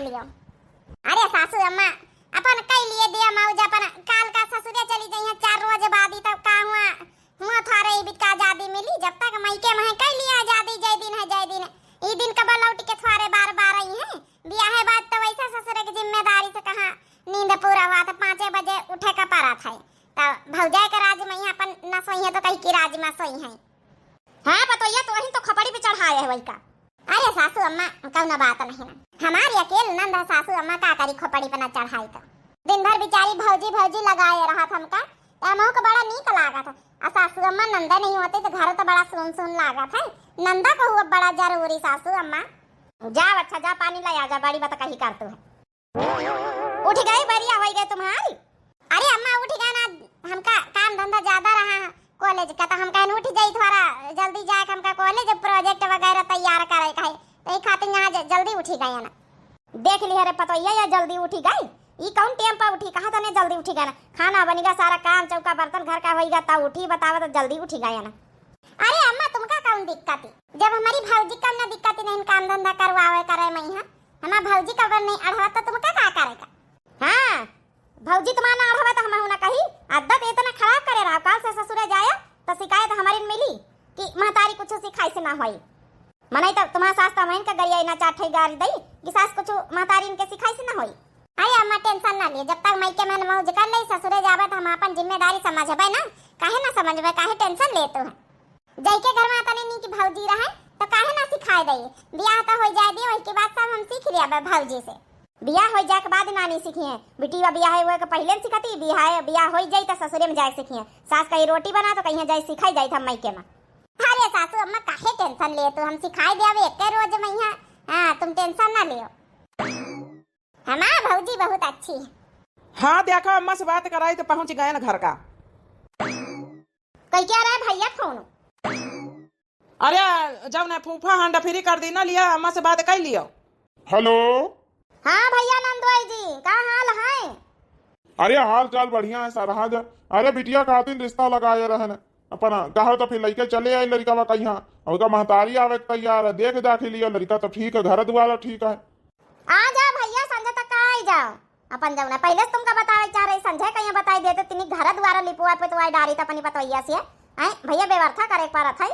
लियो। अरे सासू अम्मा अपन कई लिए दिया मौज अपन काल का ससुरे चली गई 4 रोज बाद ही तब का हुआ थारे ई बिका आजादी मिली। जब तक मईके में कई लिए आजादी जय दिन है जय दिन ई दिन कब लौट के थारे बार आई है। ब्याह है बात तो वैसा ससुरे की जिम्मेदारी से कहा नींद पूरा हुआ तो 5 बजे उठे का पारा था। तब भौजाई के राज में अपन न सोई है तो कहीं की राज में सोई है। हां पतोया तो वही तो खपड़ी पे चढ़ाए है वही का। अरे सासू अम्मा कौन बात नहीं ना हमारी अकेले नंद सासू अम्मा का करी खोपड़ी पे न चढ़ाई तो दिन भर बेचारी भौजी भौजी लगाए रहा था हमका हमको को बड़ा नीक लागा था। आ सासू अम्मा नंदा नहीं होते तो घर तो बड़ा सुन सुन लागा था। नंदा को हुआ बड़ा जरूरी सासू अम्मा। जाओ अच्छा जा पानी ला जा बड़ी बात कही कर तू है। उठ गई बढ़िया हो गई तुम्हारी। अरे अम्मा उठ गए ना हमका काम धंधा ज्यादा रहा कॉलेज का तो हम कहन उठ जाई थोड़ा जल्दी जाए हमका कॉलेज प्रोजेक्ट वगैरह तैयार करे का है तो ई खातिर यहाँ जल्दी उठी गए ना। देख ली रे पतोया या जल्दी उठी गई ई कौन टाइम पर उठी कहा था ने जल्दी उठी गए ना। खाना बनेगा सारा काम चौका बर्तन घर का होएगा तब उठी बतावा तो जल्दी उठी गए ना। अरे अम्मा तुमका कौन दिक्कत है जब हमारी भौजी का ना दिक्कत नहीं काम धंधा करवावे करे मैं हां हमारा भौजी का नहीं अड़वा तो तुमका का करेगा। हां भौजी तुम्हारा अड़वा तो हम ना कही आदत इतना खराब करे रहा काल से ससुरे जाया तो शिकायत हमारी मिली कि महतारी कुछ सिखाई से ना होई मनाई तो तुम्हारा सास तो मैं का गरिया ना चाठे गारी दई कि सास कुछ महतारी इनके सिखाई से ना होई। अरे अम्मा टेंशन ना लिए जब तक मायके में मौज कर ले ससुरे जावे तो हम अपन जिम्मेदारी समझबे ना काहे ना समझबे काहे टेंशन लेते हो। जई के घर में तने नी की भौजी रहे तो काहे ना सिखाए दई बियाह तो हो जाए दी वही के बाद सब हम सीख लिया भौजी से। बियाह हो जाए के बाद नानी सीखिए बिटिया बियाह हुए के पहले सिखाती बियाह हो जाए तो ससुरे में जाए सीखिए सास कहीं रोटी बना तो कहीं जाए सिखाई जाए था मायके में। अरे सासू अम्मा काहे टेंशन ले तो हम सिखाई देवे एक रोज में हां हां तुम टेंशन ना लियो हमारा भौजी बहुत अच्छी है। हाँ देखो अम्मा से बात कराई तो पहुंच गए ना घर का। कई क्या रहा है भैया फोन। अरे जब ने फूफा हांडा फ्री कर दी ना लिया अम्मा से बात कर लियो। हेलो हाँ भैया नंदवाई जी का हाल है। अरे हाल चाल बढ़िया है सरहद। अरे बिटिया खातिर रिश्ता लगाए रहन अपन कहा तो फिर लड़के चले आए लड़का वा कहीं और महतारी आवे तैयार देख दाख लिया लड़का तो ठीक है घर द्वारा ठीक है। आ जा भैया संजय तक आ जाओ अपन जाओ ना पहले तुमका बतावे चाह रहे संजय कहीं बताई देते तिनी घर द्वारा लिपुआ पे तो आई डारी त अपनी पतोइया से हैं भैया बेवरथा करे एक बार था।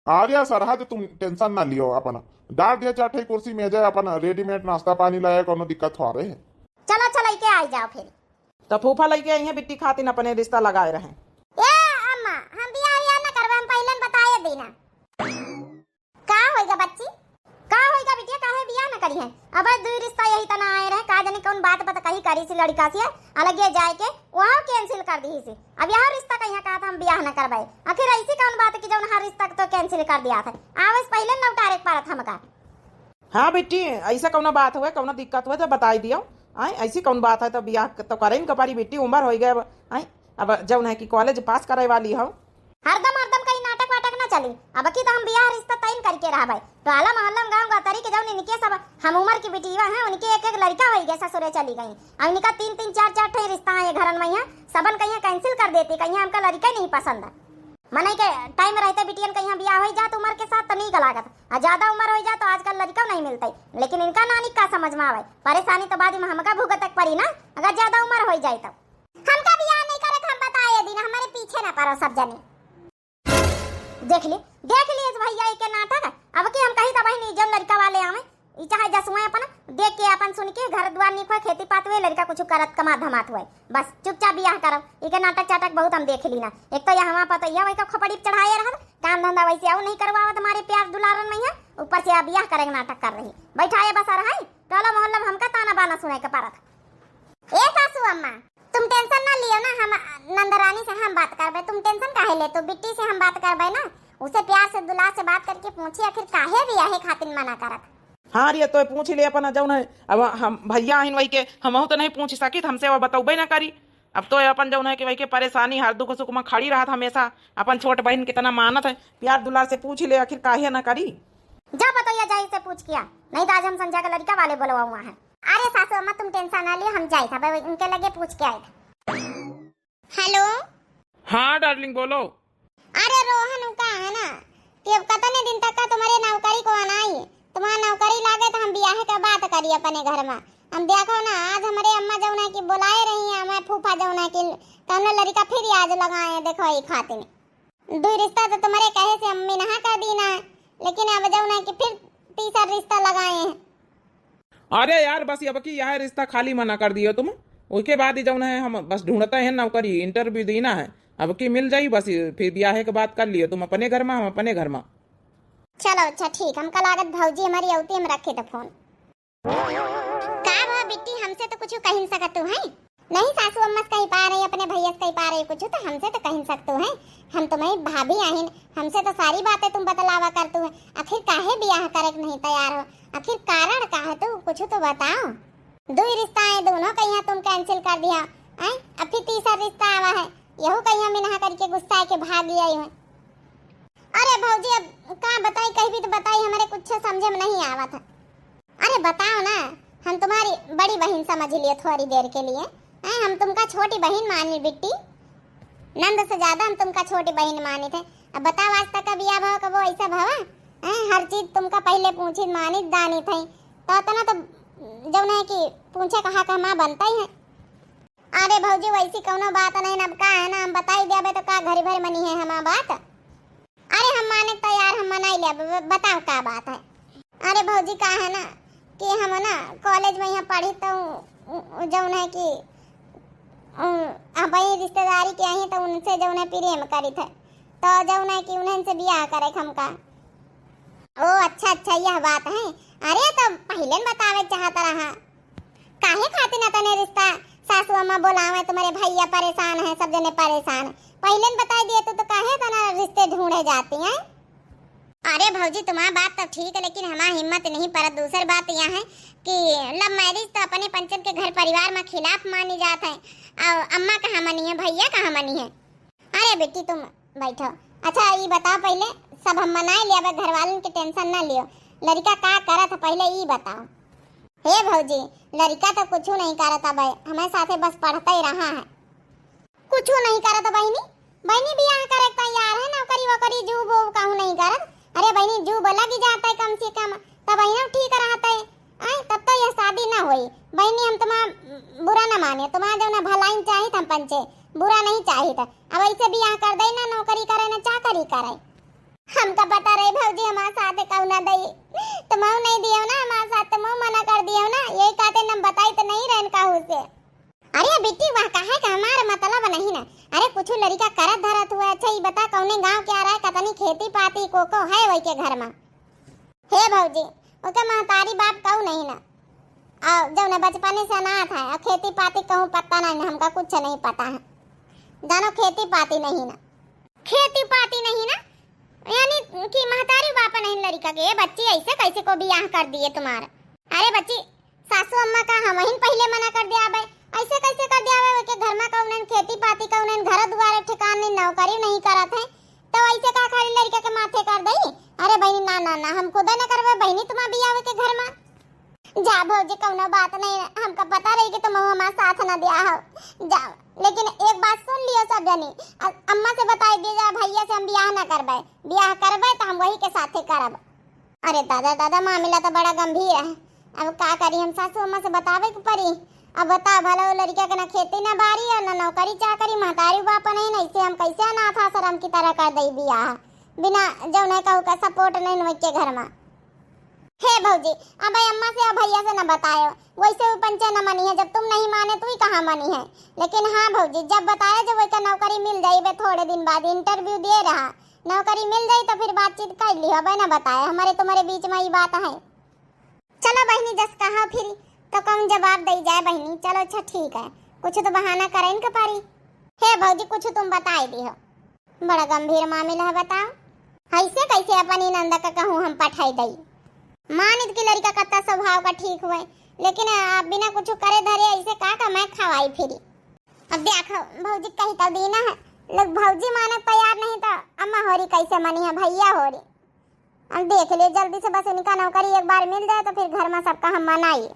आर्या सरहद तुम टेंशन ना लियो अपन डाल दिया चाटे कुर्सी में जाए अपन रेडीमेड नाश्ता पानी लाया कोनो दिक्कत हो रहे है। चलो चलो के आ जाओ फिर तो फूफा लेके आई है बिट्टी खातिर अपने रिश्ता लगाए रहे। ए अम्मा हम बियाह ना करबे हम पहले बताए देना का होएगा बच्ची का होएगा बिटिया काहे बियाह ना करी है। अब दो रिश्ता यही तना आए रहे का जाने कौन बात पता कही करी सी लड़का से अलग जाए के वहां कैंसिल कर दी सी। अब यह रिश्ता कहीं कहा था हम बियाह ना करवाए आखिर ऐसी कौन बात की जब हर रिश्ता तो कैंसिल कर दिया था आवस पहले न उतारे पार था मका। हाँ बिट्टी ऐसा कौन बात हुए कौन दिक्कत हुए तो बताई दियो आई ऐसी कौन बात है तो बियाह तो करें कपारी बिट्टी उम्र हो गए आई अब जब है कि कॉलेज पास करे वाली हो हरदम कहीं नाटक वाटक ना चली। अब की तो हम बियाह रिश्ता तय करके रहा भाई तो आला मोहल्ला गांव का तरीके जाओ निके सब हम उम्र की बिटिया है उनके एक लड़का हो गया ससुरे चली गई और इनका 3 चार ठे रिश्ता है घरन में यहाँ सबन कहीं कैंसिल कर देती कहीं हमका लड़का नहीं पसंद है मने के टाइम रहते बिटियन कहीं बियाह हो जात उम्र के साथ तो नहीं लागत और ज्यादा उम्र हो जाए तो आजकल लड़का नहीं मिलता लेकिन इनका नानी का समझ में आवे परेशानी तो बाद में हमका भुगतक पड़ी ना अगर ज्यादा उम्र हो जाए तो हमका बियाह नहीं करे हम बताए दिन हमारे पीछे ना पड़ो सब जने। देख लिए भैया के नाटक अब के हम कही तब नहीं जब लड़का वाले आवे ई चाहे जसुए अपन देख के अपन सुन के घर द्वार निको खेती पात हुए लड़का कुछ करत कमा धमात हुए बस चुपचाप बियाह करो ई के नाटक चाटक बहुत हम देख ली ना। एक तो यहाँ पता यह वही का खपड़ी चढ़ाए रहा काम धंधा वैसे आओ नहीं करवावत हमारे प्यार दुलारन में ऊपर से बियाह करेंगे नाटक कर रही बैठाए बस रहा टोला मोहल्ला हमका ताना बाना सुनाए के पारत। ए सासू अम्मा तुम टेंशन ना लियो ना हम नंदरानी से हम बात करबे तुम टेंशन काहे ले तो बिट्टी से हम बात करबे ना उसे प्यार से दुलार से बात करके पूछी आखिर काहे बियाह खातिर मना करत। हाँ रे तो पूछ ले अपन जौन है अब हम भैया आइन वही के हम तो नहीं पूछ सकी हमसे वो बताऊबे ना करी अब तो अपन जौन है कि वही के परेशानी हर दुख सुख में खड़ी रहा हमेशा अपन छोट बहन कितना मानत है प्यार दुलार से पूछ ले आखिर काहे ना करी जा बताइए जाई से पूछ किया नहीं तो आज हम संजय का लड़का वाले बोलवा हुआ है। अरे सासू अम्मा तुम टेंशन ना लियो हम जाए था इनके लगे पूछ के आए थे। हेलो हाँ डार्लिंग बोलो। अरे रोहन का है ना कि अब कितने दिन तक का तुम्हारे नौकरी को आना ही तुम्हारा नौकरी लागे तो हम बियाह के बात करी अपने घर में। हम देखो ना आज हमारे अम्मा जौन है कि बुलाए रही है, हमारे फूफा जौन है कि कौनो लड़का फिर आज लगाए हैं, देखो ये खाते में दो रिश्ता तो तुम्हारे कहे से अम्मी नहा कर दी ना, लेकिन अब जौन है कि फिर तीसरा रिश्ता लगाए हैं। अरे यार बस अब की यह रिश्ता खाली मना कर दियो तुम, उसके बाद ही जौन है हम बस ढूंढते हैं नौकरी, इंटरव्यू देना है, अब की मिल जाई बस, फिर ब्याह के बाद कर लियो, तुम अपने घर में हम अपने घर में। चलो अच्छा ठीक, हम कल आगत भौजी हमारी औती हम रखे तो फोन। का भा बिट्टी हमसे तो कुछ कह सकत तू है नहीं, सासू अम्मा से कहीं पा रही, अपने भैया से कहीं पा रही कुछ, तो हमसे तो कह सकते है, हम तुम्हारी भाभी आहिन, हमसे तो सारी बातें तुम बतलावा करतू है। आखिर काहे ब्याह करे नहीं तैयार हो, आखिर कारण का है, तू कुछ तो बताओ। दो रिश्ता है, दोनों कहीं तुम कैंसिल कर दिया है, अब फिर तीसरा रिश्ता आवा है, यहू कहीं मिनहा करके गुस्सा के भाग गया है। अरे भौजी अब का बताई, कहीं भी तो बताई, हमारे कुछ समझे में नहीं आवा था। अरे बताओ ना, हम तुम्हारी बड़ी बहन समझ लिए थोड़ी देर के लिए, हम तुमका छोटी बहन मानी बिट्टी, नंद से ज्यादा हम तुमका छोटी बहन मानी थे। अब बताओ आज तक का बिया भाव कब ऐसा भावा, हर चीज तुमका पहले पूछी मानी दानी थे, तो इतना तो जब नहीं कि पूछे कहा का माँ बनता ही है। अरे भौजी वैसी कौनो बात नहीं, अब का है ना, हम बताई देबे तो का घरी भर मनी है हमारा बात। अरे हम माने तैयार, हम मनाई ले, बताओ का बात है। अरे भौजी का है ना कि हम ना कॉलेज में यहाँ पढ़ी तो जौन है कि भाई रिश्तेदारी के आई तो उनसे जौन है प्रेम करी थे, तो जौन है कि उन्हें से ब्याह करे हमका। ओ अच्छा अच्छा यह बात है। अरे तो पहले बतावे चाहता रहा, काहे खातिर ना तने रिश्ता सासू अम्मा बोलावे, तुम्हारे भैया परेशान है, सब जने परेशान है, पहले बता दिए तो काहे तना रिश्ते ढूंढे जाती हैं। अरे भौजी तुम्हारी बात तो ठीक है, लेकिन हमारी हिम्मत नहीं पर दूसरी बात यह है कि लव मैरिज तो अपने पंचम के घर परिवार में खिलाफ मानी जाता है, और अम्मा कहाँ मनी है, भैया कहाँ मनी है। अरे बेटी तुम बैठो, अच्छा ये बताओ पहले, सब हम मनाए लिया, अब घर वालों की टेंशन ना लियो, लड़का का करा था पहले ये बताओ। हे भौजी लड़का तो कुछ नहीं करा था भाई, हमारे साथे बस पढ़ता ही रहा है, कुछ नहीं करा था बहनी, बहनी ब्याह करे तैयार है, नौकरी वोकरी जू वो कहूँ नहीं करत। अरे बहनी जू लग जाता है कम से कम, तब बहना ठीक रहता है, तब तो यह शादी ना हुई। बहनी हम तुम्हारा बुरा ना माने, तुम्हारा जो ना भलाई चाहिए हम पंचे, बुरा नहीं चाहिए था, अब ऐसे ब्याह कर दे ना, नौकरी करे ना चाकरी करे। हमका पता रहे भौजी हमारे साथ कहू ना दई, तुम नहीं दियो ना हमारे साथ, तुम मना कर दियो ना, यही कहते न बताई तो नहीं रहन कहू से। अरे बेटी वह कहे का हमारा मतलब नहीं ना, अरे कुछ लड़का करत धरत हुआ। अच्छा ये बता कौने गांव क्या रहा है, कतनी खेती पाती को है वही के घर में। हे भौजी ओके महतारी बाप कहू नहीं ना, और जब न बचपने से अनाथ है, और खेती पाती कहूँ पता नहीं, हमका कुछ नहीं पता है, जानो खेती पाती नहीं ना, खेती पाती नहीं ना, यानी कि महतारी बाप नहीं लड़का के, बच्ची ऐसे कैसे को ब्याह कर दिए तुम्हारा। अरे बच्ची सासू अम्मा का हम ही पहले मना कर दिया भाई, ऐसे कैसे कर दिया भाई के घर में कौन खेती पाती कौन घर द्वार ठिकाने नौकरी नहीं करत है, तो ऐसे का खाली लड़का के माथे कर दई। अरे बहनी ना ना ना हम खुद न करबे बहनी, तुम बियाह के घर में जा भौजी कौनो बात नहीं, हमका पता रही कि तुम हमारे साथ न दिया हो जाओ, लेकिन एक बात सुन लियो सब जनी, अम्मा से बताई दिया भैया से हम ब्याह न करबे, ब्याह करबे तो हम वही के साथे करब। अरे दादा दादा मामला तो बड़ा गंभीर है, अब का करी, हम सासू अम्मा से बतावे के पड़ी। अब बता भला वो लड़का के ना खेती ना बारी है ना नौकरी चाकरी, महतारी बाप नहीं, ऐसे हम कैसे अनाथ आश्रम की तरह कर दई बियाह बिना जो नहीं कहू का सपोर्ट नहीं हो के घर में। हे भौजी अब अम्मा से और भैया से न बतायो, वैसे पंचे न मनी है, जब तुम नहीं माने तो ही कहाँ मनी है। लेकिन हाँ भौजी जब बताया जब वैसा नौकरी मिल जाये थोड़े दिन बाद, इंटरव्यू दे रहा, नौकरी मिल जाये तो फिर बातचीत कर ली, अब न बताया, हमारे तुम्हारे बीच में ये बात है। चलो बहनी जस कहा फिर तो कौन जवाब दे जाए बहनी, चलो अच्छा ठीक है, कुछ तो बहाना करे इनके पारी। हे भौजी कुछ तुम बताई दी हो, बड़ा गंभीर मामला है, बताओ ऐसे कैसे अपनी नंदा का कहूँ हम पठाई दई, मानित की लड़का कत्ता स्वभाव का ठीक हुए, लेकिन बिना कुछ करे धरे ऐसे का मैं खवाई फिरी। अब देखो भौजी कही तो दीना है, लोग भौजी माने तैयार नहीं तो अम्मा होरी कैसे मनी है, भैया होरी, अब देख ले जल्दी से, बस इनका नौकरी एक बार मिल जाए तो फिर घर में सबका हम मनाइए।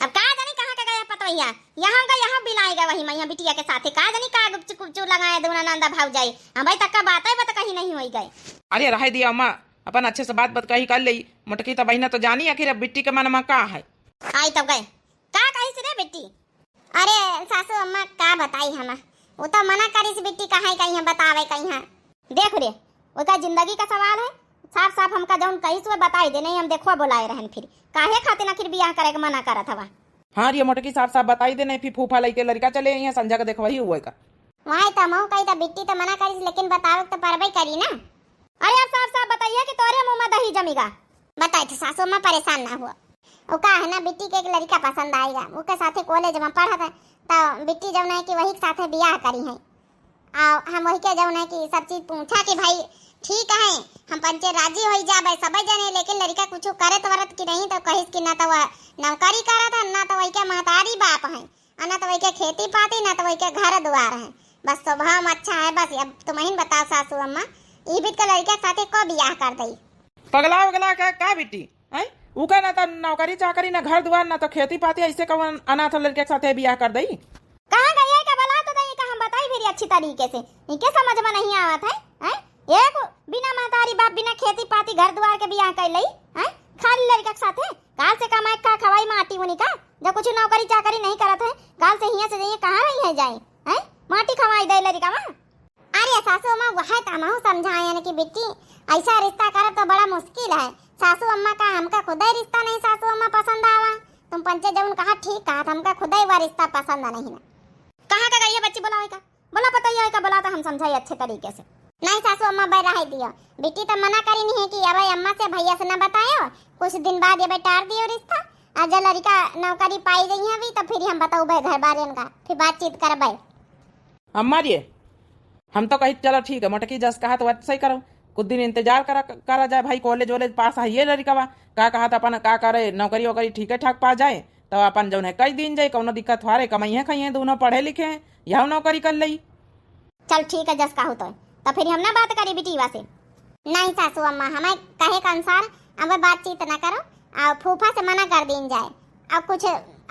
अब का जानी कहाँ का गया पतवैया, यहाँ का यहाँ बिलाएगा वही मैया बिटिया के साथे, का जानी का गुपचुप गुपचुप लगाए दोना नंदा भाव जाए, हम भाई तक का बात है बता कहीं नहीं होई गए। अरे रह दिया अम्मा, अपन अच्छे से बात कही कर ली, मटकी तो बहना तो जानी आखिर अब बिट्टी के मन में का है, आई तब गए का कही से रे बेटी? अरे सासू अम्मा का बताई हम, वो तो मना करी बेटी कहाँ कहीं बतावे कहीं। देख रे उसका जिंदगी का सवाल है, साफ साफ हमका जौन कही से बताई दे, नहीं हम देखवा बुलाए रहन फिर काहे खातिर आखिर बियाह करे के मना करत हवा। हाँ रे मोटकी साफ साफ बताई दे, नहीं फिर फूफा लइके लड़का चले यहाँ संजा के देखवाही हुआ का। वहाँ तो मऊ कही तो बिट्टी तो मना करी लेकिन बतावे तो परबई करी ना। अरे अब साफ साफ बताइए कि तोरे मुंह में दही जमीगा। बताए थे सासू अम्मा परेशान ना हुआ। वो का है ना बिट्टी के एक लड़का पसंद आएगा, उसके साथे कॉलेज में पढ़ा था तो बिट्टी जब है कि वही के साथे बियाह करी है। हम वही के जब है कि सब चीज पूछा कि भाई ठीक है हम पंचे राजी हो जाबे सब जने, लेकिन लड़का कुछ करे तो वरत की नहीं तो कहिस कि ना तो वह नौकरी करा था ना तो वही के महतारी बाप है, ना तो वही के खेती पाती ना तो वही के घर द्वार है। बस स्वभाव अच्छा है बस। अब तुम ही बताओ सासू अम्मा ई बीत के लड़के साथे को बियाह कर दई? पगला उगला का बेटी है उका ना तो नौकरी चाकरी ना घर द्वार ना तो खेती पाती, ऐसे कौन अनाथ लड़के के साथ बियाह कर दई? कहां गई है का बला तो दई का हम बताई फिर अच्छी तरीके से, इनके समझ में नहीं आवत है। एक बिना महतारी बाप बिना खेती पाती घर द्वार के बियाह कर लई है खाली लड़का के साथे? काल से कमाई का खवाई माटी उनी का जब कुछ नौकरी चाकरी नहीं करत है, काल से हिया से जाइए कहां रही है जाए है माटी खवाई दे लड़का में। अरे सासू अम्मा वह तमाहू समझाए कि बेटी ऐसा रिश्ता करब तो बड़ा मुश्किल है। सासू अम्मा का हमका खुदा ही रिश्ता नहीं सासू अम्मा पसंद आवा। तुम पंचे जब कहा ठीक कहा हमका खुदा ही वह रिश्ता पसंद नहीं ना। कहाँ का गई बच्ची बोला का बोला पता ही का बोला तो हम समझाई अच्छे तरीके से। नहीं सासू अम्मा बैठा है दियो बेटी तो मना करी नहीं है कि अब अम्मा से भैया से न बतायो, कुछ दिन बाद ये टार दियो रिश्ता। आज जब लड़का नौकरी पाई गई है तो फिर हम बताऊ भाई घर बारे का फिर बातचीत करबे। अम्मा जी हम तो कही चलो ठीक है मोटकी जस कहा तो सही करो, कुछ दिन इंतजार करा जाए भाई कॉलेज वॉलेज पास है ये लड़का का कहा था अपन का करे नौकरी वोकरी ठीक ठाक पा जाए तो अपन जो है कई दिन जाए कौनो दिक्कत हारे कमाई है कहीं दोनों पढ़े लिखे हैं यह नौकरी कर ली। चल ठीक है जस कहू तो फिर हम ना बात करी बेटीवा से। नहीं सासू अम्मा हमें कहे के अनुसार अब बातचीत न करो और फूफा से मना कर दीन जाए। अब कुछ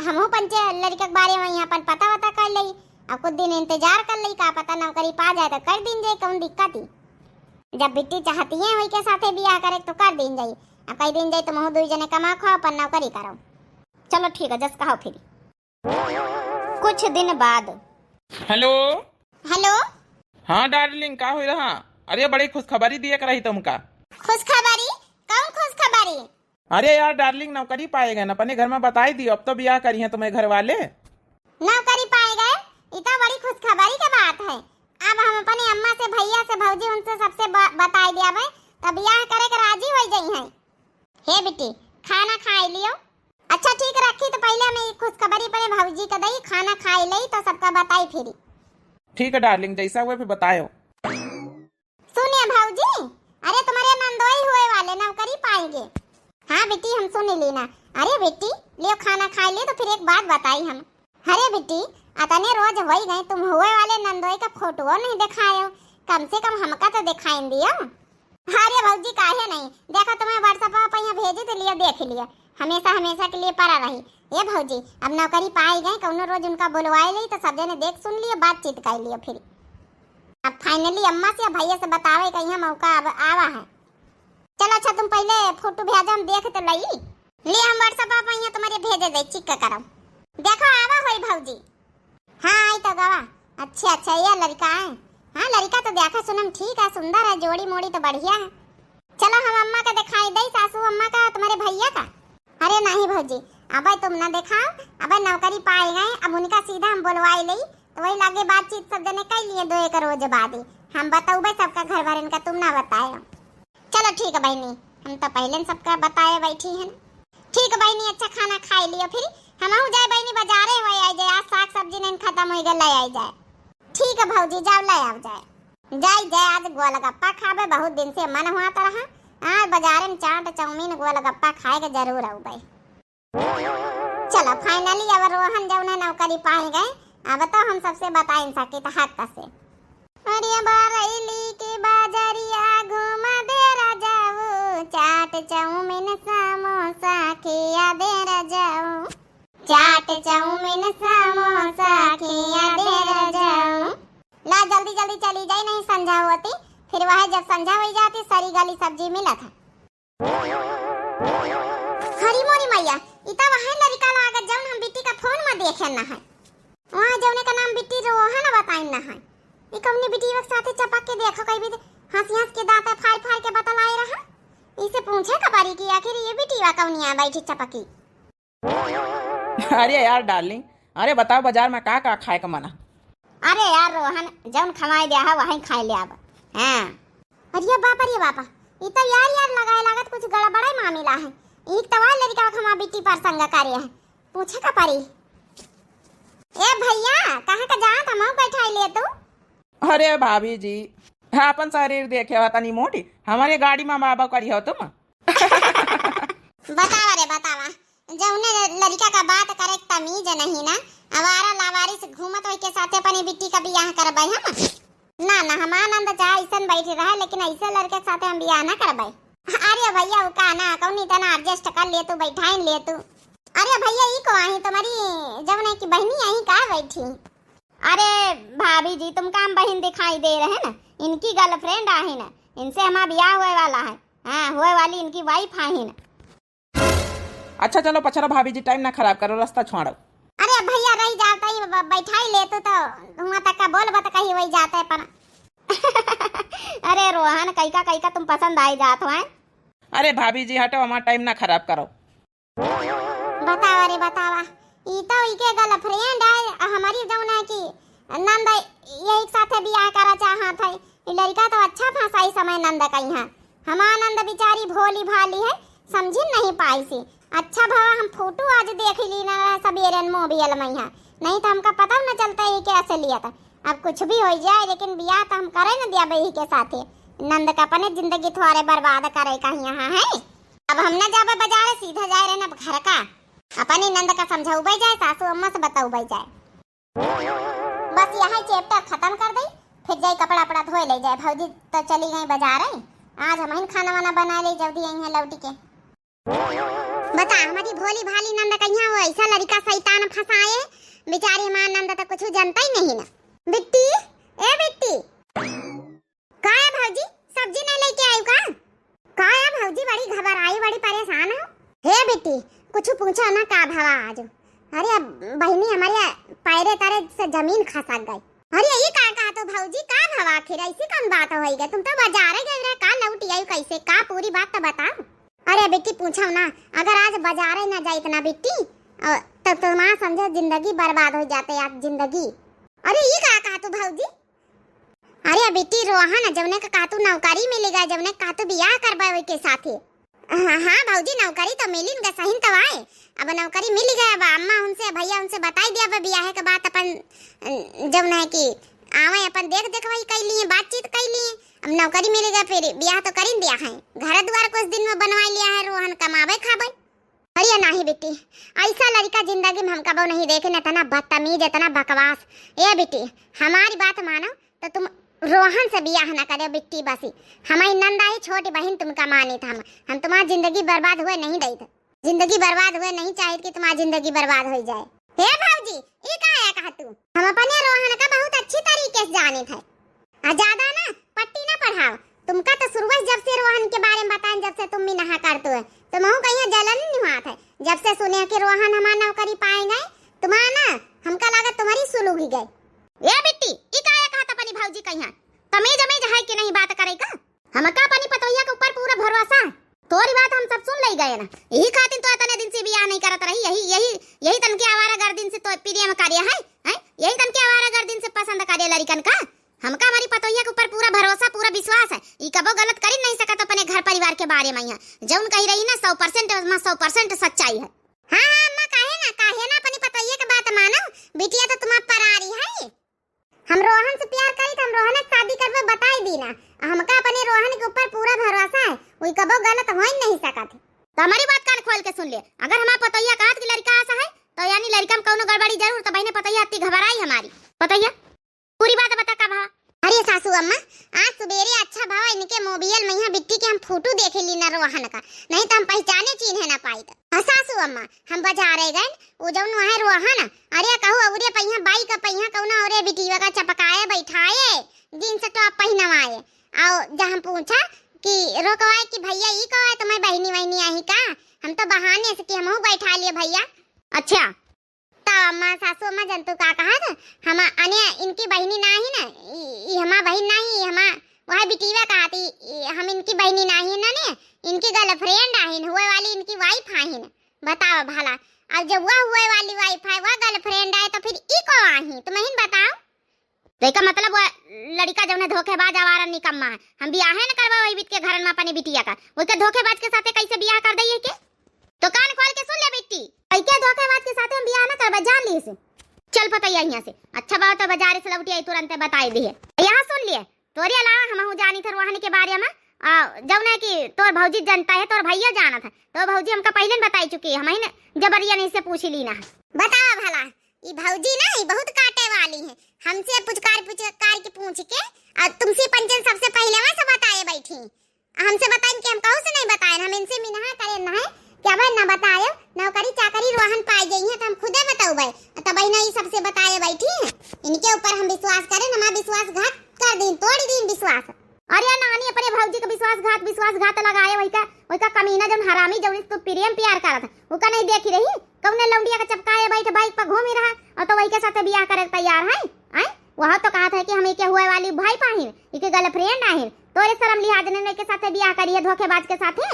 हम पंचे लड़के के बारे में यहाँ पर पता वता कर ली और कुछ दिन इंतजार कर ली का पता नौकरी पा जाए तो कर दीन जाए कौन दिक्कत ही। जब बिट्टी चाहती है वही के साथे बियाह करे तो कर दीन जाई, अब कई दिन जाई तो महू दुई जने कमा खाओ पर नौकरी करो। चलो ठीक है जस कहो फिर। कुछ दिन बाद हेलो हेलो हाँ डार्लिंग का हो रहा? अरे बड़ी खुशखबरी दिए कर रही तुमका। खुशखबरी? कौन खुशखबरी? अरे यार डार्लिंग नौकरी पाएगा ना अपने घर में बताई दियो, अब तो बियाह करी है तुम्हें घर वाले। नौकरी पाए गए? इतना बड़ी खुशखबरी की बात है। अब हम अपने अम्मा से भैया से भौजी उनसे सबसे बताई दिया भाई तब बियाह करे के राजी हो गई हैं। हे बेटी खाना खाई लियो। अच्छा ठीक रखी तो पहले मैं खुशखबरी पहले भौजी का दई खाना खाई लई तो सबका बताई फिर। ठीक है डार्लिंग जैसा हुए फिर बतायो। सुनिए भौजी अरे तुम्हारे नंदोई हुए वाले नौकरी पाएंगे। हाँ बेटी हम सुन ली ना। अरे बेटी लियो खाना खा लियो तो फिर एक बात बताई हम। अरे बेटी अतने रोज हो गए तुम हुए वाले नंदोई का फोटो नहीं दिखायो, कम से कम हमका तो दिखाई दियो। अरे भौजी काहे नहीं देखा तुम्हें व्हाट्सएप पर यहाँ भेजी तो लियो देख लियो, हमेशा हमेशा के लिए पड़ा रही। ये भौजी अब नौकरी पाई गए कौनो रोज उनका बुलवाई ली तो सब जने देख सुन लियो बातचीत कर लियो फिर। अब फाइनली अम्मा से भैया से बतावे कि यहाँ मौका अब आवा है। चलो अच्छा तुम पहले फोटो भेजो हम देख तो लई ले हम व्हाट्सएप पर यहाँ तुम्हारे भेजे दे चिक करो देखो आवा होई भौजी। हाँ आई तो गवा। अच्छा ये लड़का है? हाँ लड़का तो देखा सुनम ठीक है सुंदर है जोड़ी मोड़ी तो बढ़िया है। चलो हम अम्मा का दिखाई दे सासू अम्मा का तुम्हारे भैया का। अरे नहीं भौजी अब तुम ना दिखाओ, अब नौकरी पाए गए अब उनका सीधा हम बुलवाई ली तो वही लागे बातचीत सब जने कर लिए 2 एक रोज बाद ही हम बताऊ भाई सबका घर भरन का तुम ना बताए। चलो ठीक है बहनी हम तो पहले सबका बताए बैठी है ना। ठीक है बहनी अच्छा खाना खाई लियो फिर हम जाए बहनी बाजारे हुए आई जाए आज साग सब्जी नहीं खत्म हो गया ले आई जाए। ठीक है भौजी जाओ ले आओ जाए आज गोलगप्पा खाबे बहुत दिन से मन हुआ तो रहा। आज बाजार में चाट चाउमीन गोलगप्पा खाए के जरूर आऊ भाई। चलो फाइनली अब रोहन जब ने नौकरी पाए गए अब तो हम सबसे बताएं सके तो हक से। अरे बारैली के बाजारिया घुमा दे राजाऊ चाट चाउमीन समोसा खिया दे राजाऊ चाट चाउमीन समोसा खिया दे राजाऊ। ला जल्दी जल्दी चली जाए नहीं संझा होती फिर वह जब संझा हो जाती सारी गाली सब्जी मिला था। अरे मोरी मैया इता वहां लड़का लागत जौन हम बिट्टी का फोन में देखे न है वहां जौने का नाम बिट्टी रोहन बताइन न है ई कवनी बिट्टी के साथे चपक के देखो कई भी हंसी हंस के दांत फाड़ फाड़ के बतलाए रहा इसे पूछे का बारी की आखिर ये बिट्टी वा कवनिया बैठी चपकी। अरे यार डार्लिंग, अरे बताओ बाजार में का खाए का मना? अरे यार रोहन जौन खवाए दिया है वहीं खाए ले अब। हां अरे बापा ई तो यार लगाए लागत कुछ गड़बड़ा मामला है। ई तवा लड़का खमा बिट्टी पर संग कार्य है पूछे का पारी। ए भैया कहां का जात हम बैठाई ले तू? अरे भाभी जी अपन शरीर देखे हो तनी मोटी हमारे गाड़ी में बाबा करी हो तुम। बतावा रे बतावा जौने लड़का का बात करे तमीज नहीं ना आवारा लावारी से घूमत होई के साथे अपनी बिट्टी का बियाह करबै हम ना हम आनंद चाहे ऐसन बैठे रहे लेकिन ऐसे लड़के के साथे हम बियाह ना करबै। अरे भैया वो का ना कौनी तना एडजस्ट कर ले तू बैठाइन ले तू। अरे भैया ई को आई तुम्हारी जौने की बहनी आई का बैठी? अरे भाभी जी तुम काम बहन दिखाई दे रहे ना इनकी गर्लफ्रेंड आहे ना इनसे हमारा बियाह होए वाला है। हाँ हुए वाली इनकी वाइफ आहे ना। अच्छा चलो पछरो भाभी जी टाइम ना खराब करो रास्ता छोड़ो। अरे भैया रही जाता ही बैठाई ले तो वहाँ तक का बोल बता कहीं वही जाता है पर। अरे रोहन कई का तुम पसंद आई जात हो? अरे भाभी जी हटो हमारा टाइम ना खराब करो। बतावा रे बतावा ई तो इके गर्लफ्रेंड है हमारी जौना की नंद यही साथे बियाह करा चाहत है। ई लड़का तो अच्छा फसाई समय नंद कहीं है हमार नंद बेचारी भोली भाली है समझी नहीं पाई सी। अच्छा भावा हम फोटो आज देख ली ना सबेरे मोबाइल में है नहीं तो हमका पता न चलता है कैसे लिया था। अब कुछ भी हो जाए लेकिन बियाह तो हम करे न दिया बही के साथे नंद का अपने जिंदगी थोड़े बर्बाद करे कहीं यहाँ है। अब हम न जाबे बाजार सीधा जाए रहे न घर का अपनी नंद का समझाऊबे जाए सासू अम्मा से बताऊबे जाए बस यहाँ चैप्टर खत्म कर दई फिर जाए कपड़ा अपड़ा धोए ले जाए। भौजी तो चली गई बाजार है आज हम खाना वाना बना ले जल्दी आई है लौटी के। बता हमारी भोली भाली नंद कहिया वो ऐसा लड़का शैतान फसाए बेचारी मां नंद तो कुछ जानता ही नहीं ना। बिट्टी ए बिट्टी का है भौजी सब्जी नहीं लेके आई का है भौजी बड़ी घबराई बड़ी परेशान हो। हे बिट्टी कुछ पूछो ना का भावा आज? अरे बहनी हमारे पैरे तारे से जमीन खसक गई। अरे ये का कहा तो भौजी का भावा आखिर ऐसी कौन बात होई गई? तुम तो बाजार गए रहे का लौटी आई कैसे का पूरी बात तो बताओ। अरे बेटी पूछो ना अगर आज बाजार ही ना जाए इतना बिट्टी तो तुम्हारा समझो जिंदगी बर्बाद हो जाते यार जिंदगी। अरे ये का कहा तू भौजी? अरे बेटी रोहन जवने का कातू नौकरी मिलेगा जवने कातू बियाह करवाए के साथे। हाँ भौजी नौकरी तो मिली न सही तो आए अब नौकरी मिल गया अब अम्मा उनसे भैया उनसे बताई दिया अब बियाह के बात अपन जब है कि आवे अपन देख वही कर लिए बातचीत कर लिए अब नौकरी मिल गया फिर बियाह तो कर दिया है घर द्वार कुछ दिन में बनवा लिया है रोहन कमावे खावे। अरे नहीं बेटी ऐसा लड़का जिंदगी में हम कबो नहीं देखे न इतना बदतमीज इतना बकवास। ए बेटी हमारी बात मानो तो तुम रोहन से बियाह न करे बिट्टी बसी हमारी नंदा ही छोटी बहन तुमका मानी था हम तुम्हारी जिंदगी बर्बाद हुए नहीं दई थे जिंदगी बर्बाद हुए नहीं चाहिए कि तुम्हारी जिंदगी बर्बाद हो जाए। हे भाऊजी ये का है कहा तू हम अपने रोहन का बहुत अच्छी तरीके से जाने थे ज्यादा ना पट्टी ना पढ़ाओ तुमका तो शुरुआत जब से रोहन के बारे में बताएं जब से तुम भी नहा करते हो तुम्हारा कहीं जलन नहीं हुआ था जब से सुने कि रोहन हमारा नौकरी पाएंगे तुम्हारा ना हमका लगा तुम्हारी सुलूगी गई। ये बिट्टी ई का है कहा अपनी भौजी कहिया तमीज अमीज है कि नहीं बात करेगा हमका अपनी पतोहिया के ऊपर पूरा भरोसा तोरी बात हम सब सुन ले गए ना यही खातिर तो इतने दिन से बियाह नहीं करत रही यही तन के आवारा गर्दिन से तो प्रिय में कार्य है यही तन के आवारा गर्दिन से पसंद कार्य लड़कन का हमका हमारी पतोहिया के ऊपर पूरा भरोसा पूरा विश्वास है ई कबो गलत कर नहीं सकत अपने घर परिवार के बारे में यहाँ जौन कही रही ना 100% सच्चाई है। हाँ अम्मा काहे ना अपनी पतोहिया के बात मानो बिटिया तो तुम्हारा परारी है हम रोहन से प्यार करी तो हम रोहन से शादी करवे बताई दी ना हमका अपने रोहन के ऊपर पूरा भरोसा है वही कबो गलत हो ही नहीं सकत। तो हमारी बात कान खोल के सुन ले अगर हमारा पतोहिया कहत कि लड़का ऐसा है तो यानी लड़का में कोनो गड़बड़ी जरूर तो बहने पतोहिया इतनी घबराई हमारी पतोहिया पूरी बात बता का भा। अरे सासू अम्मा आज सुबेरे अच्छा भाव इनके मोबाइल में यहाँ बिट्टी के हम फोटो देखे ली ना रोहन का नहीं तो हम पहचाने चिन्हे ना पाई तो सासू अम्मा हम बाजार गए वो जौन वहाँ रोहन अरे कहू अवरे पहिया बाई का पहिया कौना अवरे बिटिया का चपकाए बैठाए दिन से टॉप पहनवाए आओ जब हम पूछा कि रोकवाए कि भैया ई कहो है तुम्हारी बहनी वहनी आई का हम तो बहाने से कि हमहू बैठा लिए भैया। अच्छा तो अम्मा सासू अम्मा जंतु का कहा था हम अने इनकी बहनी ना ही ना, ई हमा बहन नहीं, हमा वह बिटीवा कहा थी हम इनकी बहनी नहीं ना ने, इनकी गर्लफ्रेंड आहिन, हुए वाली इनकी वाइफ आहिन। बताओ भला, अब जब वह हुए वाली वाइफ है वह गर्लफ्रेंड है तो फिर ई को आही तुम ही बताओ। देखा मतलब वो लड़का जो है धोखेबाज आवारा निकम्मा है, हम बियाह है ना करवा वही बीत के घर में अपने बिटिया का, वो के धोखेबाज के साथे कैसे बियाह कर दइए के? तो कान खोल के सुन ले बेटी, ऐके धोखेबाज के साथे हम बियाह ना करवा, जान ली से। चल पता यहाँ से। अच्छा बात तो बाजार से लौटी आई तुरंत बताई दी है। यहाँ सुन लिए तोरे अलावा हम जानी थे रोहन के बारे में, जब ना कि तोर भौजी जानता है, तोर भैया जाना था, तो भौजी हमका पहले बताई चुकी है, हम जबरिया नहीं से पूछ ली ना। बताओ भला ये भौजी ना ये बहुत काटे वाली है, हमसे पुचकार के पूछ के और तुमसे पंचन सबसे पहले वहां से बताए बैठी, हमसे बताएं कि हम कहू से नहीं बताए, हम इनसे मिनहा करे ना है क्या भाई ना बताए, नौकरी चाकरी रोहन पाई गई है तो हम खुदे बताऊ भाई, तब ही नहीं सबसे बताए बैठी है। इनके ऊपर हम विश्वास करें, हमारा विश्वासघात कर दिन, तोड़ दिन विश्वास। अरे नानी अपने भौजी का विश्वासघात लगाए, वही का कमीना जो हरामी जो तो प्रेम प्यार करा था वो का नहीं देखी रही, कौने लौंडिया का चपकाए बैठे बाइक पर घूम ही रहा और तो वही के साथ बियाह करे तैयार है। आई वह तो कहा था कि हम के हुए वाली भाई पाहिन, इके गर्लफ्रेंड आहिन, तोरे शर्म लिहाज ने के साथ बियाह करिए धोखेबाज के साथ।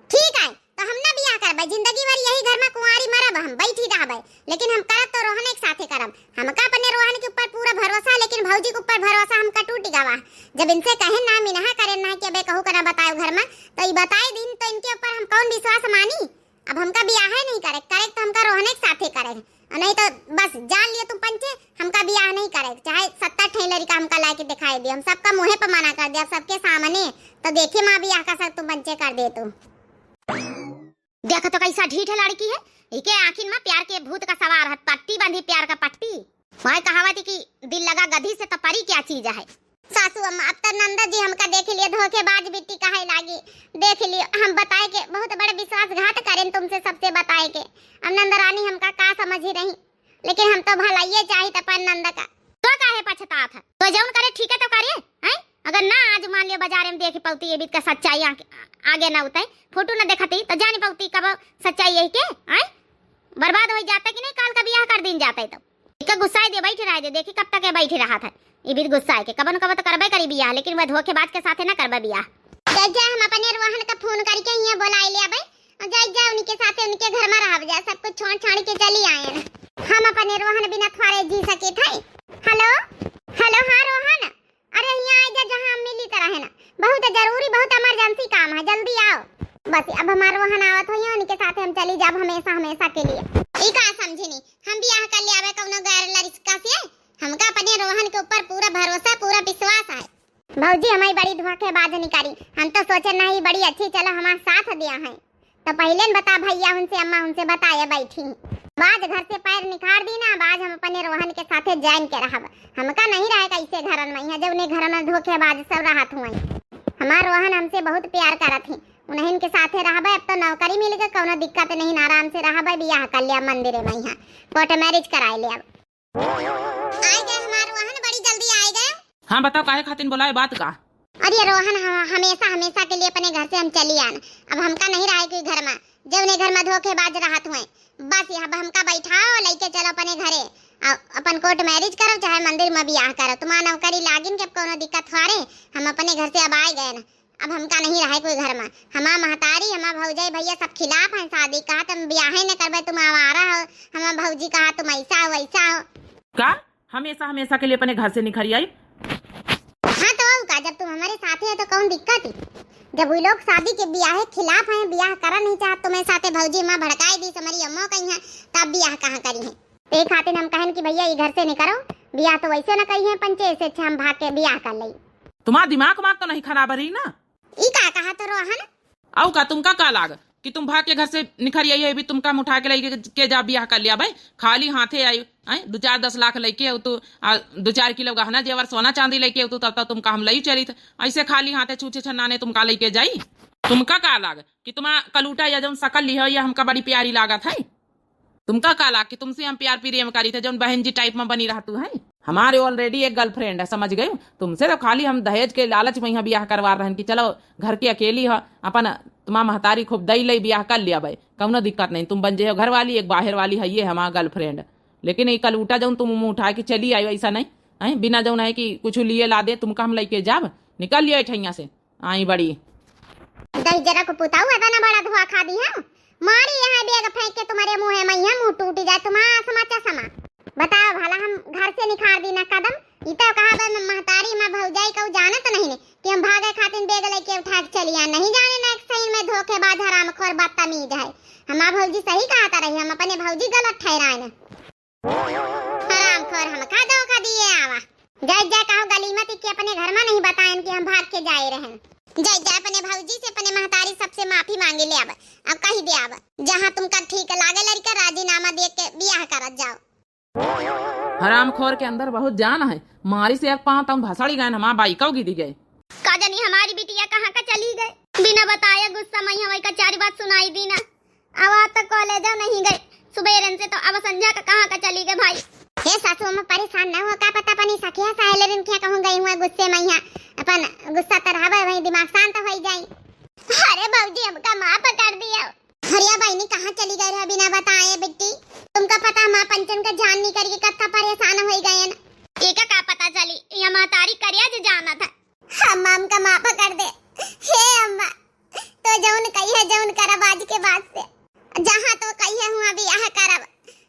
ठीक है तो हम ना बियाह करबे, जिंदगी भर यही घर में कुंवारी मरब, हम बैठी रहबे, लेकिन हम करब तो रोहन एक साथे करब। हमका अपने रोहन के ऊपर पूरा भरोसा, लेकिन भौजी के ऊपर भरोसा हमका टूट गवा। जब इनसे कहे ना मिनहा करे ना कि अबे कहू करना बताओ घर में, तो ये बताए दिन तो इनके ऊपर हम कौन विश्वास मानी। अब हमका बियाह नहीं करे तो हमका रोहन एक साथे करे, नहीं तो बस जान लियो तुम पंचे, हमका बियाह नहीं करे, चाहे 70 ठेलरी का हमका लाके दिखाई दे, हम सबका मुंह पे मना कर दिया सबके सामने, तो देखे माँ बियाह का सब तुम पंचे कर दे। तू देखो तो कैसा ढीठ लड़की है, इके आखिर में प्यार के भूत का सवार है, पट्टी बांधी प्यार का पट्टी। वह कहावत है कि दिल लगा गधी से तो परी क्या चीज है। सासू अम्मा अब तो नंदा जी हमका देख लिए धोखेबाज बिट्टी कहे लागी, देख लियो हम बताए के बहुत बड़े विश्वासघात करें तुमसे सबसे बताए के। अब नंदा रानी हमका का समझ ही रही, लेकिन हम तो भलाइए चाहिए अपन नंदा का, तो काहे पछतात है, तो जौन करे ठीक है तो करे हैं। अगर ना आज मान लियो बाजार में देख पाती ये बीत का सच्चाई आगे ना उताई, फोटो ना दिखाती तो जान पाती कब सच्चाई यही के हैं, बर्बाद हो जाता कि नहीं, काल का बियाह कर दिन जाता है। तो एक गुस्सा दे बैठे रह दे, देखी कब तक बैठे रहा था ये भी गुस्सा है कि कब न कब तो करबे करी बियाह, लेकिन वह धोखेबाज के साथ ना करबे बियाह। जा हम अपने रोहन का फोन करके यहाँ बुला ले अबे, जा उनके साथ उनके घर में रह जा, सब कुछ छोड़ छाड़ के चली आए ना, हम अपने रोहन बिना थोड़े जी सके थे। हेलो हेलो हाँ रोहन, अरे यहाँ आ जा जहाँ हम मिली तरह है ना, बहुत जरूरी बहुत इमरजेंसी काम है, जल्दी आओ। बस अब हमारे रोहन आवत हो यहाँ उनके साथ हम चली जाब हमेशा के लिए। ई का समझे नहीं, हम बियाह कर ले आवे कौनो गैर लड़का से, हमका अपने रोहन के ऊपर पूरा भरोसा पूरा विश्वास है। भौजी हमारी बड़ी धोखेबाज निकारी, हम तो सोचे नहीं बड़ी अच्छी, चलो हमारा साथ दिया है, तो पहले न बता भैया उनसे अम्मा उनसे बताया बैठी, बाज घर से पैर निखार दी ना, बाज हम अपने रोहन के साथे जान के रहब, हमका नहीं रहे कैसे घर में, यहाँ जब उन्हें घर में धोखेबाज सब रहत हुए। हमार रोहन हमसे बहुत प्यार करत है, उन्हें के साथे रहबे, अब तो नौकरी मिल गई, कोनो दिक्कत नहीं, आराम से रहबे, बियाह कर लिया मंदिर में, यहाँ कोर्ट मैरिज कराए ले। अब आए गए हमारे रोहन, बड़ी जल्दी आए गए। हाँ बताओ काहे खातिन बोलाए बात का? अरे रोहन हमेशा के लिए अपने घर से हम चली आना, अब हमका नहीं रहे कोई घर में, जब उन्हें घर में धोखेबाज रहत हुए, बस यहाँ हमका बैठाओ लेके चलो अपने घरे, अपन कोर्ट मैरिज करो चाहे मंदिर में बियाह करो, तुम्हारा नौकरी लागिन के कोनो दिक्कत हारे, हम अपने घर से अब आए गए ना, अब हमका नहीं रहे कोई घर में, हमारा महतारी हमारा भौजाई भैया सब खिलाफ हैं, शादी कहा तुम बियाह न करबे, तुम आवारा हो, हमारा भौजी कहा तुम ऐसा हो वैसा हो। का हमेशा के लिए अपने घर से निखरी आई? हाँ तो का जब तुम हमारे साथ है तो कौन दिक्कत है, जब वो लोग शादी के बियाह खिलाफ हैं, बियाह करा नहीं चाहत, तुम्हें साथे भौजी माँ भड़काई दी हमारी अम्मा कही है, तब बियाह कहाँ करी है, एक खातिर हम कहन कि भैया ये घर से नहीं करो बियाह, तो वैसे न कही है पंचे से हम भाग के बियाह कर ली। तुम्हारा दिमाग तो नहीं खराब रही ना? ई का कहा तो रोहन, आओ का तुमका का लाग कि तुम भाग के घर से निखरी आई है, भी तुमका उठा के लेके जा बियाह कर लिया भाई, खाली हाथे आई 2-4-10 लाख लेके तू 2-4 किलो गहना जेवर सोना चांदी लेके तू, तब तुमका हम लई चली थे, ऐसे खाली हाथे छूछे छन्नाने तुमका लेके जाई, तुमका का लाग कि तुम्हारा कलूटा या जौन सकल लिया या हमका बड़ी प्यारी लागत है, तुमका का लाग कि तुमसे हम प्यार प्रेम करी थे, जौन बहन जी टाइप में बनी रहतू है, हमारे ऑलरेडी एक गर्लफ्रेंड है, समझ गए, तुमसे तो खाली हम दहेज के लालच में यहाँ बियाह करवा रहे हैं कि चलो घर की अकेली है, अपन तुम्हारा महतारी खूब दई लई ब्याह कर लिया भाई, कौनो दिक्कत नहीं, तुम बन जाओ घर वाली, एक बाहर वाली है ये हमारा गर्लफ्रेंड। लेकिन ये कल उठा जाऊँ तुम मुँह उठा के चली आई, ऐसा नहीं है बिना जाऊँ है कि कुछ लिए ला दे तुमका हम लेके जाब, निकल लिया ठैया से आई बड़ी दही जरा को पुताऊ है ना बड़ा धुआ खा दी है, मारी यहाँ बेग फेंक के तुम्हारे मुंह है मैया मुंह टूट जाए तुम्हारा समाचा समा। बताओ भला हम घर से निखार दी ना कदम, इतना कहा मैं महतारी माँ भौजाई को जानत नहीं कि हम भागे खातिर बेग लेके उठा के चलिया, नहीं जाने ना एक सही में धोखेबाज हरामखोर बदतमीज है। हमारा भौजी सही कहता रही, हम अपने भौजी गलत ठहराए ना, हरामखोर हम का धोखा दिए आवा। जय जय कहो गलीमती के अपने घर में नहीं बताएं कि हम भाग के जाए रहे। जय जय अपने भौजी से अपने महतारी सबसे माफी मांगे ले अब कही दे अब जहाँ तुमका ठीक लागे लड़का राजीनामा दे के ब्याह करत जाओ। हरामखोर के अंदर बहुत जान है, मारी से एक पाँव तुम भसड़ी गए, हमारा बाइका गिरी गए। का जानी हमारी बिटिया कहाँ का चली गए, बिना बताए गुस्सा में हवाई का चार बात सुनाई दी ना, आवाज तक कॉलेज नहीं गए सुबेरन से, तो अब संध्या का कहाँ का चली गए भाई। हे सासू में परेशान न हो, का पता पनी सखिया साहेलिन क्या कहूं गई हुआ गुस्से में यहाँ अपन गुस्सा तरहावे वही दिमाग शांत हो जाए। अरे बाबूजी हमका माँ पकड़ दिया, हरिया बहनी कहाँ चली गई है बिना बताए बेटी, तुमका पता माँ पंचन का जान नहीं करके कत्ता परेशान हो गए ना, एक का पता चली ये माँ तारी करिया जो जाना था, अम्मा हमका माँ पकड़ दे। हे अम्मा तो जौन कही है जौन करब आज के बाद से, जहाँ तो कही है हुआ ब्याह करब,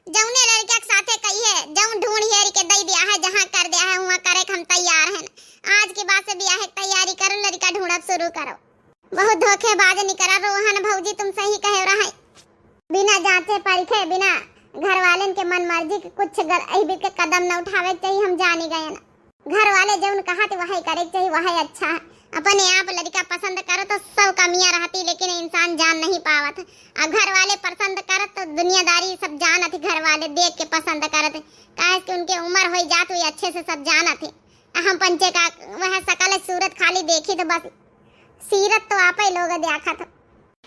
जौने लड़के के साथे कही है जौन ढूंढ हेर के दई दिया है, जहाँ कर दिया है वहाँ करे हम तैयार हैं। आज के बाद से ब्याह की तैयारी करो, लड़का ढूंढब शुरू करो। बहुत धोखेबाज निकला रोहन भौजी, तुम सही कह रहा है, बिना जांचे परखे बिना घर वाले के मन मर्जी के कुछ के कदम न उठावे चाहिए, हम जानी गए ना, घर वाले जौन कहा थे वही करे चाहिए, वही अच्छा है। अपने आप लड़का पसंद करो तो सब कमियां रहती, लेकिन इंसान जान नहीं पावत। अब घर वाले पसंद करत तो दुनियादारी सब जानत, घर वाले देख के पसंद करत, काहे कि उनके उम्र हो जात हुई अच्छे से सब जानत है। हम पंचे का वह सकल सूरत खाली देखी तो बस सीरत तो आप ही लोग देखा था।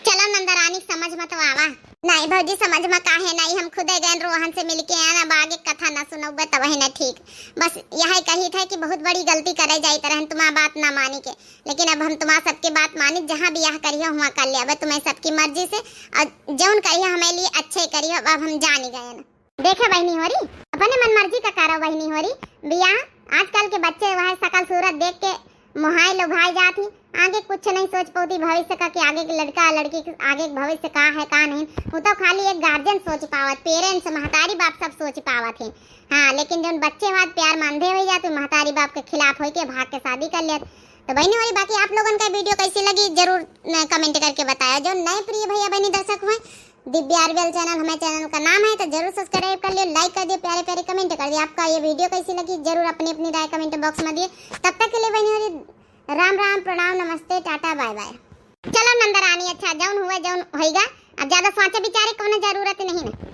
चलो नंदरानी समझ में तो आवा नहीं भौजी, समझ में काहे नहीं, हम खुदे गए रोहन से मिलके आना, बागे कथा न सुनोगे तब है ना ठीक। बस यही कही था कि बहुत बड़ी गलती करे जाई तरह तुम्हारा बात ना मानी के, लेकिन अब हम तुम्हारा सबके बात मानी, जहाँ ब्याह करियो वहाँ कर लिया, अब तुम्हें सबकी मर्जी से और जौन करियो हमारे लिए अच्छे करियो, अब हम जान गए ना। देखे बहनी हो रही अपने मन मर्जी का करो बहनी हो रही ब्याह, आजकल के बच्चे वह सकल सूरत देख के मुहाई लुभाई जाती, आगे कुछ नहीं सोच पाती भविष्य का कि आगे के लड़का लड़की के आगे भविष्य का है का नहीं, वो तो खाली एक गार्जियन सोच पावत, पेरेंट्स महतारी बाप सब सोच पावत है। हाँ लेकिन जो बच्चे बाद प्यार मानते हो जाते महतारी बाप के खिलाफ हो के भाग के शादी कर लेते। तो बहनी हो रही बाकी आप लोगों का वीडियो कैसी लगी जरूर कमेंट करके बताया। जो नए प्रिय भैया बहनी दर्शक हुए दिव्या आरबीएल चैनल हमारे चैनल का नाम है, तो जरूर सब्सक्राइब कर लियो, लाइक कर दियो, प्यारे प्यारे कमेंट कर दियो। आपका ये वीडियो कैसी लगी जरूर अपनी अपनी राय कमेंट बॉक्स में दिए। तब तक के लिए बहनी हो रही राम राम प्रणाम नमस्ते टाटा बाय बाय। चलो नंदरानी अच्छा जौन हुआ जौन होएगा, अब ज्यादा सोचे बिचारे को जरूरत नहीं है।